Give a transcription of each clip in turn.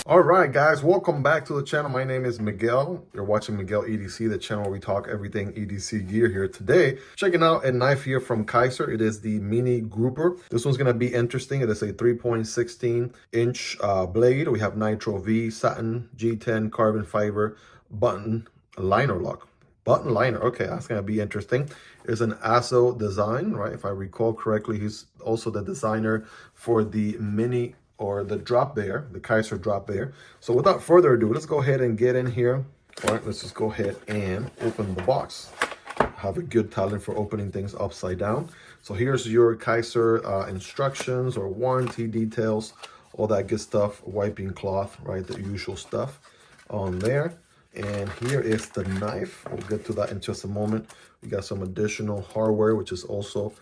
All right, guys, welcome back to the channel. My name is Miguel. You're watching Miguel EDC, the channel where we talk everything EDC gear here today. Checking out a knife here from Kizer. It is the Mini Grouper. This one's going to be interesting. It is a 3.16-inch blade. We have Nitro V, satin, G10, carbon fiber, button liner lock. Button liner, okay, that's going to be interesting. It's an ASO design, right? If I recall correctly, he's also the designer for the Mini or the drop bear, the Kizer drop bear. So without further ado, let's go ahead and get in here. All right, let's just go ahead and open the box. Have a good talent for opening things upside down. So here's your Kizer instructions or warranty details, all that good stuff, wiping cloth, right, the usual stuff on there. And here is the knife. We'll get to that in just a moment. We got some additional hardware, which is also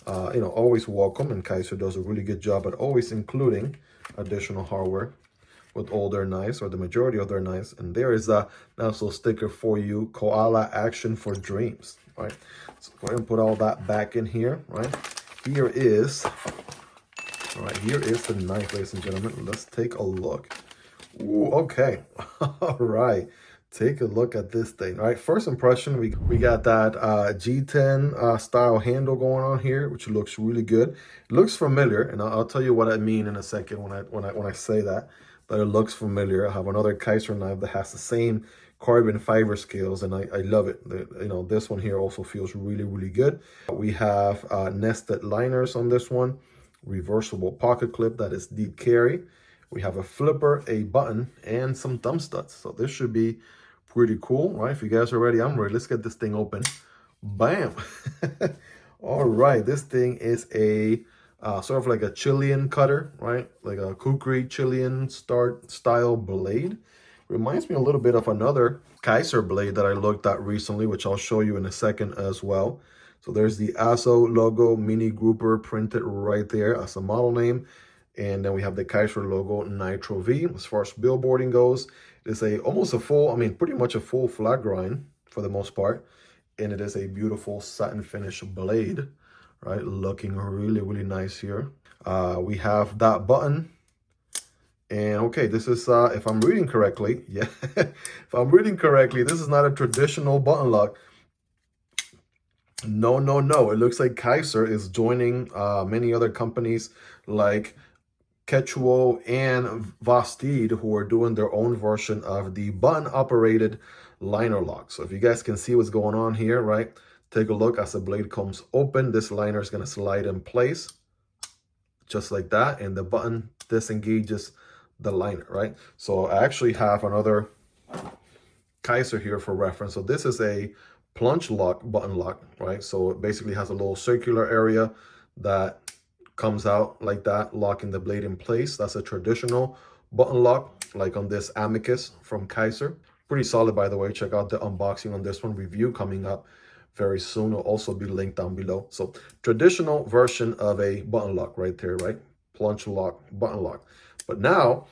always welcome, and Kizer does a really good job at always including additional hardware with all their knives, or the majority of their knives. And there is a nice little sticker for you, Koala Action for Dreams, right? So go ahead and put all that back in here, right? Here is the knife, ladies and gentlemen. Let's take a look. Ooh, okay. All right. Take a look at this thing. All right, first impression, we got that G10 style handle going on here, which looks really good. It looks familiar, and I'll tell you what I mean in a second when I say that. But it looks familiar. I have another Kizer knife that has the same carbon fiber scales, and I love it. This one here also feels really, really good. We have nested liners on this one, reversible pocket clip that is deep carry. We have a flipper, a button, and some thumb studs. So this should be pretty cool, right? If you guys are ready, I'm ready. Let's get this thing open. Bam! All right, this thing is a sort of like a Chilean cutter, right? Like a kukri Chilean style blade. Reminds me a little bit of another Kizer blade that I looked at recently, which I'll show you in a second as well. So there's the ASO logo, Mini Grouper printed right there as a model name. And then we have the Kizer logo, Nitro V. As far as billboarding goes, it's almost a full, pretty much a full flat grind for the most part. And it is a beautiful satin finish blade, right? Looking really, really nice here. We have that button. And okay, this is, if I'm reading correctly, yeah, if I'm reading correctly, this is not a traditional button lock. No. It looks like Kizer is joining many other companies like Kunwu and Vosteed, who are doing their own version of the button-operated liner lock. So if you guys can see what's going on here, right? Take a look as the blade comes open. This liner is going to slide in place just like that, and the button disengages the liner, right? So I actually have another Kizer here for reference. So this is a plunge lock button lock, right? So it basically has a little circular area that comes out like that, locking the blade in place. That's a traditional button lock, like on this Amicus from Kizer. Pretty solid, by the way. Check out the unboxing on this one, review coming up very soon. Will also be linked down below. So traditional version of a button lock right there, right? Plunge lock, button lock. But now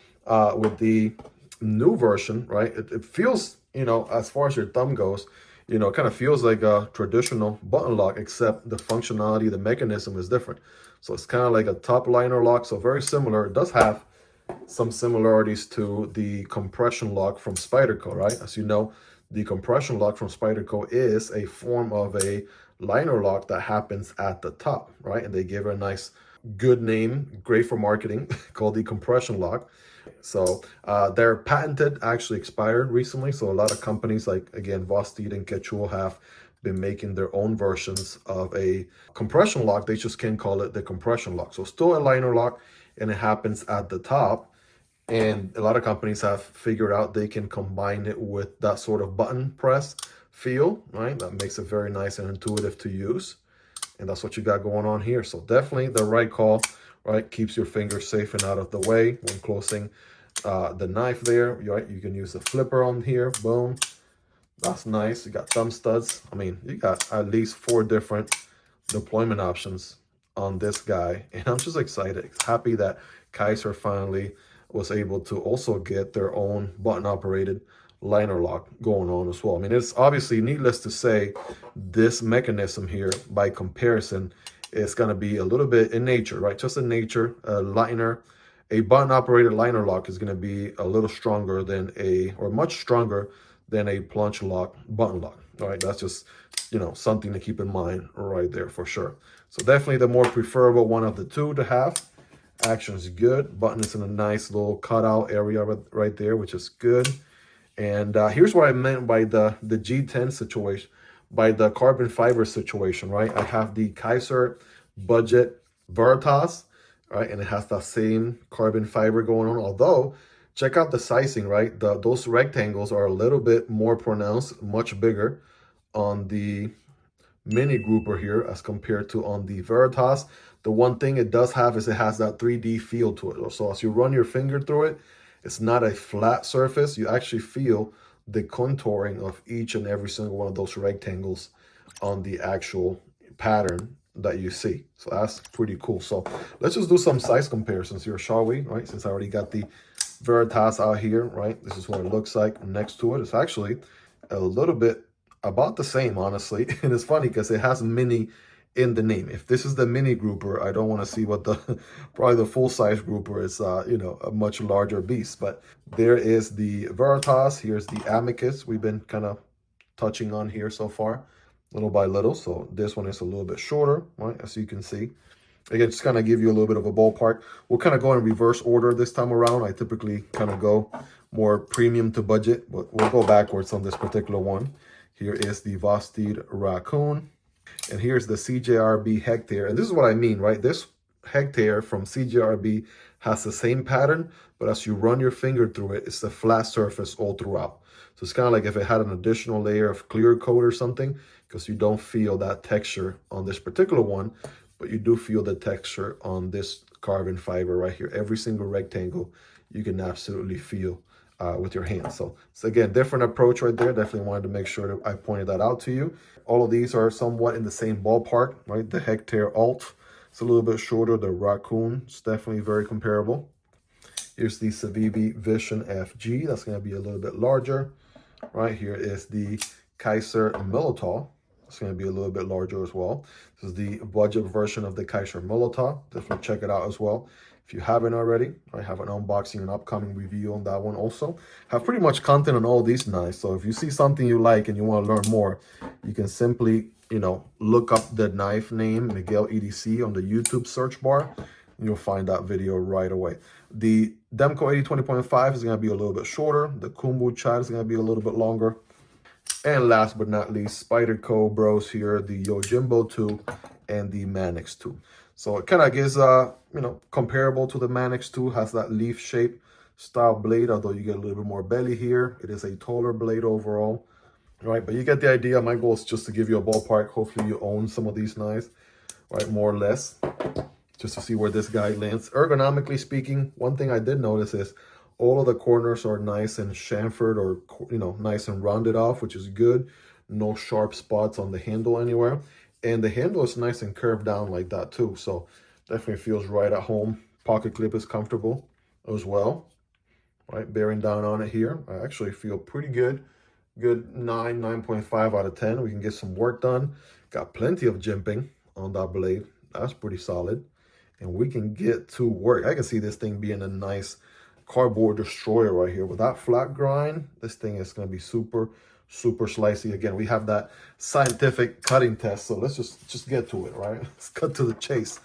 with the new version, right, it feels, as far as your thumb goes, it kind of feels like a traditional button lock, except the functionality, the mechanism is different. So it's kind of like a top liner lock, so very similar. It does have some similarities to the compression lock from Spyderco, right? As you know, the compression lock from Spyderco is a form of a liner lock that happens at the top, right? And they gave it a nice, good name, great for marketing, called the compression lock. So their patented actually expired recently. So a lot of companies like, again, Vosteed and Kunwu have been making their own versions of a compression lock. They just can't call it the compression lock. So still a liner lock, and it happens at the top. And a lot of companies have figured out they can combine it with that sort of button press feel, right? That makes it very nice and intuitive to use. And that's what you got going on here. So definitely the right call, right? Keeps your fingers safe and out of the way when closing the knife there, right? You can use the flipper on here, boom. That's nice. You got thumb studs. You got at least 4 different deployment options on this guy. And I'm just excited, happy that Kizer finally was able to also get their own button-operated liner lock going on as well. It's obviously needless to say, this mechanism here, by comparison, is going to be a little bit in nature, right? Just in nature, a liner a button operated liner lock is going to be a little stronger than or much stronger than a plunge lock button lock. All right, that's just, you know, something to keep in mind right there for sure. So definitely the more preferable one of the two to have. Action is good. Button is in a nice little cutout area right there, which is good. And here's what I meant by the G10 situation, by the carbon fiber situation, right? I have the Kizer Budget Varatas, right? And it has that same carbon fiber going on. Although, check out the sizing, right? Those rectangles are a little bit more pronounced, much bigger on the mini grouper here as compared to on the Varatas. The one thing it does have is it has that 3D feel to it. So as you run your finger through it, it's not a flat surface. You actually feel the contouring of each and every single one of those rectangles on the actual pattern that you see. So that's pretty cool. So let's just do some size comparisons here, shall we? Right, since I already got the Varatas out here, right? This is what it looks like next to it. It's actually a little bit about the same, honestly. And it's funny because it has mini in the name. If this is the mini grouper, I don't want to see what the probably the full size grouper is, you know, a much larger beast. But there is the Varatas. Here's the Amicus we've been kind of touching on here so far, little by little. So this one is a little bit shorter, right, as you can see. Again, just kind of give you a little bit of a ballpark. We'll kind of go in reverse order this time around. I typically kind of go more premium to budget, but we'll go backwards on this particular one. Here is the Vosteed Raccoon. And here's the CJRB Hectare. And this is what I mean, right? This Hectare from CJRB has the same pattern, but as you run your finger through it, it's a flat surface all throughout. So it's kind of like if it had an additional layer of clear coat or something, because you don't feel that texture on this particular one, but you do feel the texture on this carbon fiber right here. Every single rectangle you can absolutely feel with your hands. So it's, again, different approach right there. Definitely wanted to make sure that I pointed that out to you. All of these are somewhat in the same ballpark, right? The Hectare Alt, it's a little bit shorter. The Raccoon is definitely very comparable. Here's the Civivi Vision FG. That's going to be a little bit larger. Right here is the Kizer Militaw. It's going to be a little bit larger as well. This is the budget version of the Kizer Militaw. Definitely check it out as well. If you haven't already, I have an unboxing and upcoming review on that one also. Have pretty much content on all these knives. So if you see something you like and you want to learn more, you can simply, you know, look up the knife name, Miguel EDC, on the YouTube search bar. And you'll find that video right away. The Demko AD 20.5 is going to be a little bit shorter. The Kunwu Chad is going to be a little bit longer. And last but not least, Spyderco Bros here, the Yojimbo 2 and the Manix 2. So it kind of gives, you know, comparable to the Manix 2, has that leaf shape style blade, although you get a little bit more belly here. It is a taller blade overall, right? But you get the idea. My goal is just to give you a ballpark. Hopefully you own some of these knives, right, more or less, just to see where this guy lands. Ergonomically speaking, one thing I did notice is all of the corners are nice and chamfered, or, you know, nice and rounded off, which is good. No sharp spots on the handle anywhere. And the handle is nice and curved down like that too. So definitely feels right at home. Pocket clip is comfortable as well. Right, bearing down on it here. I actually feel pretty good. Good 9.5 out of 10. We can get some work done. Got plenty of jimping on that blade. That's pretty solid. And we can get to work. I can see this thing being a nice cardboard destroyer right here. With that flat grind, this thing is going to be super slicey. Again, we have that scientific cutting test, so let's just get to it, right? Let's cut to the chase.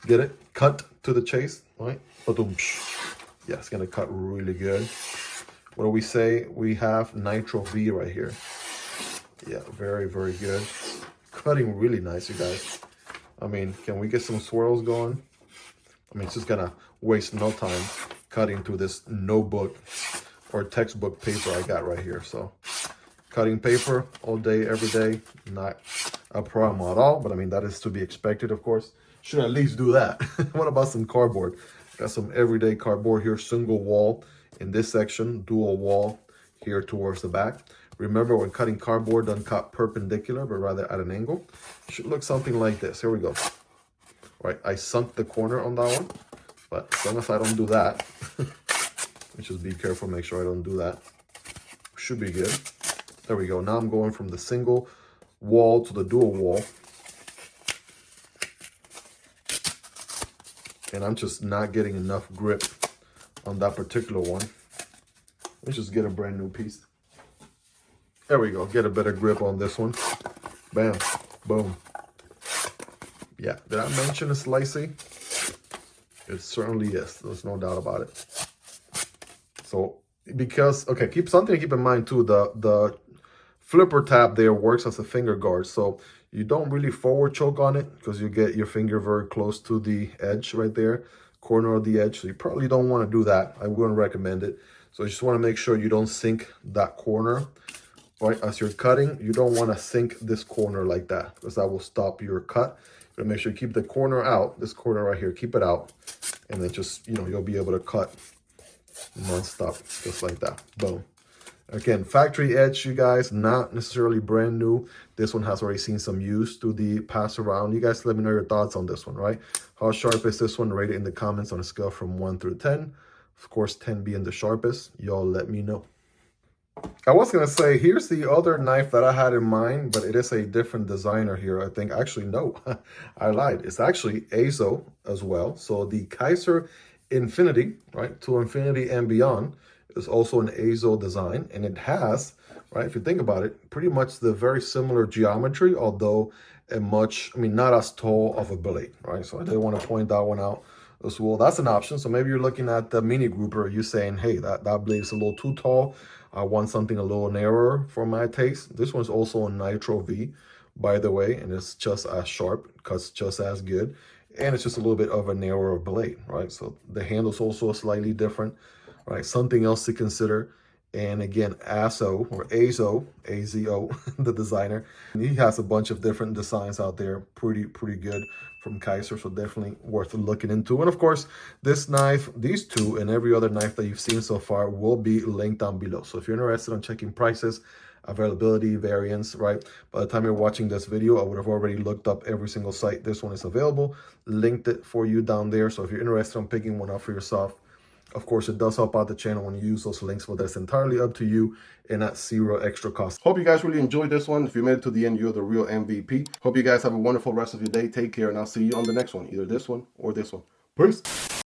Get it? Cut to the chase, right? Yeah, it's gonna cut really good. What do we say? We have Nitro V right here. Yeah, very good. Cutting really nice, you guys. I mean, can we get some swirls going? I mean, it's just gonna waste no time cutting through this notebook or textbook paper I got right here. So cutting paper all day, every day, not a problem at all. But I mean, that is to be expected, of course. Should at least do that. What about some cardboard? Got some everyday cardboard here, single wall in this section, dual wall here towards the back. Remember, when cutting cardboard, don't cut perpendicular, but rather at an angle. Should look something like this. Here we go. All right, I sunk the corner on that one, but as long as I don't do that, let's just be careful, make sure I don't do that. Should be good. There we go. Now I'm going from the single wall to the dual wall. And I'm just not getting enough grip on that particular one. Let's just get a brand new piece. There we go. Get a better grip on this one. Bam. Boom. Yeah. Did I mention it's slicey? It certainly is. There's no doubt about it. So, because, okay, something to keep in mind too, the flipper tab there works as a finger guard. So you don't really forward choke on it because you get your finger very close to the edge right there, corner of the edge. So you probably don't want to do that. I wouldn't recommend it. So you just want to make sure you don't sink that corner, right? As you're cutting, you don't want to sink this corner like that because that will stop your cut. You make sure you keep the corner out, this corner right here, keep it out. And then just, you know, you'll be able to cut non-stop, just like that. Boom. Again, factory edge, you guys, not necessarily brand new. This one has already seen some use to the pass around. You guys let me know your thoughts on this one, right? How sharp is this one? Rate it in the comments on a scale from 1 through 10. Of course, 10 being the sharpest. Y'all let me know. I was going to say, here's the other knife that I had in mind, but it is a different designer here, I think. Actually, no, I lied. It's actually AZO as well. So the Kizer Infinity, right, to infinity and beyond, is also an AZO design. And it has, right, if you think about it, pretty much the very similar geometry, although a much, I mean, not as tall of a blade, right? So I did want to point that one out as well. That's an option. So maybe you're looking at the mini grouper, you're saying, hey, that blade is a little too tall. I want something a little narrower for my taste. This one's also a Nitro V, by the way, and it's just as sharp, cuts just as good. And it's just a little bit of a narrower blade, right? So the handle's also slightly different, right? Something else to consider. And again, AZO, or AZO, A-Z-O, the designer, and he has a bunch of different designs out there, pretty good from Kizer, so definitely worth looking into. And of course, this knife, these two, and every other knife that you've seen so far will be linked down below. So if you're interested in checking prices, availability, variants, right? By the time you're watching this video, I would have already looked up every single site this one is available, linked it for you down there. So if you're interested in picking one up for yourself, of course, it does help out the channel when you use those links, but that's entirely up to you and at zero extra cost. Hope you guys really enjoyed this one. If you made it to the end, you're the real MVP. Hope you guys have a wonderful rest of your day. Take care, and I'll see you on the next one, either this one or this one. Peace.